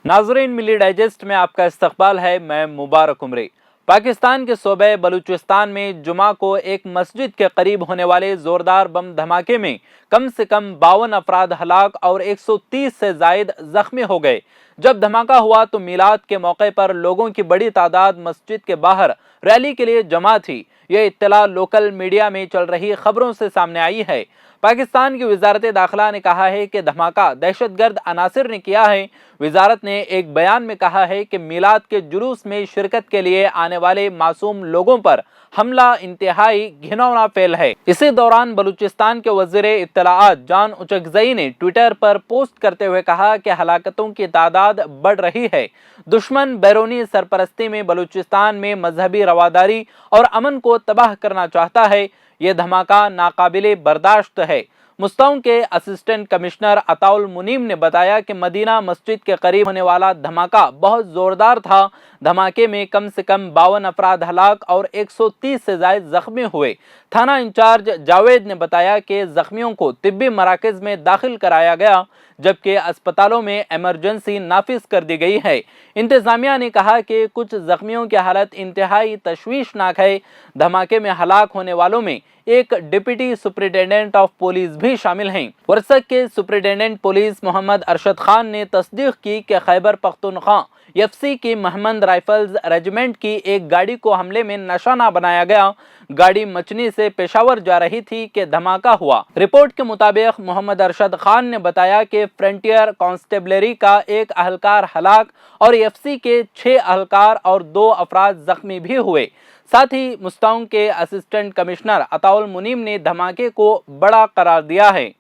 नाजरीन, मिली डाइजेस्ट में आपका इस्तकबाल है। मैं मुबारक उमरी। पाकिस्तान के सूबे बलूचिस्तान में जुमा को एक मस्जिद के करीब होने वाले जोरदार बम धमाके में कम से कम 52 अफराद हलाक और 130 से जायद जख्मी हो गए। जब धमाका हुआ तो मिलाद के मौके पर लोगों की बड़ी तादाद मस्जिद के बाहर रैली के लिए जमा थी। यह इत्तला लोकल मीडिया में चल रही खबरों से सामने आई है। पाकिस्तान की वजारत दाखिला ने कहा है कि धमाका दहशतगर्द अनासिर ने किया है। वजारत ने एक बयान में कहा है कि मिलाद के जुलूस में शिरकत के लिए आने वाले मासूम लोगों पर हमला इंतहाई घिनौना फेल है। इसी दौरान बलूचिस्तान के वज़ीर इत्तलाआत जान उचकज़ई ने ट्विटर पर पोस्ट करते हुए कहा कि हलाकतों की तादाद बढ़ रही है। दुश्मन बैरूनी सरपरस्ती में बलूचिस्तान में मजहबी रवादारी और अमन को तबाह करना चाहता है। ये धमाका नाकाबिले बर्दाश्त है। मुस्तौं के असिस्टेंट कमिश्नर अताउल मुनीम ने बताया कि मदीना मस्जिद के करीब होने वाला धमाका बहुत जोरदार था। धमाके में कम से कम 52 अफराद हलाक और 130 से ज्यादा जख्मी हुए। थाना इंचार्ज जावेद ने बताया कि जख्मियों को तिब्बी मराकज में दाखिल कराया गया, जबकि अस्पतालों में इमरजेंसी नाफिज कर दी गई है। इंतजामिया ने कहा कि कुछ जख्मियों की हालत इंतहाई तशवीशनाक है। धमाके में हलाक होने वालों में एक डिप्टी सुपरिटेंडेंट ऑफ पुलिस भी शामिल हैं। वर्सक के सुपरिटेंडेंट पुलिस मोहम्मद अरशद खान ने तस्दीक की कि खैबर पख्तूनख्वा एफसी की महमद राइफल्स रेजिमेंट की एक गाड़ी को हमले में निशाना बनाया गया। गाड़ी मचनी से पेशावर जा रही थी कि धमाका हुआ। रिपोर्ट के मुताबिक मोहम्मद अरशद खान ने बताया कि फ्रंटियर कांस्टेबलरी का एक अहलकार हलाक और एफसी के 6 अहलकार और 2 अफराद जख्मी भी हुए। साथ ही मुस्तौं के असिस्टेंट कमिश्नर अताउल मुनीम ने धमाके को बड़ा करार दिया है।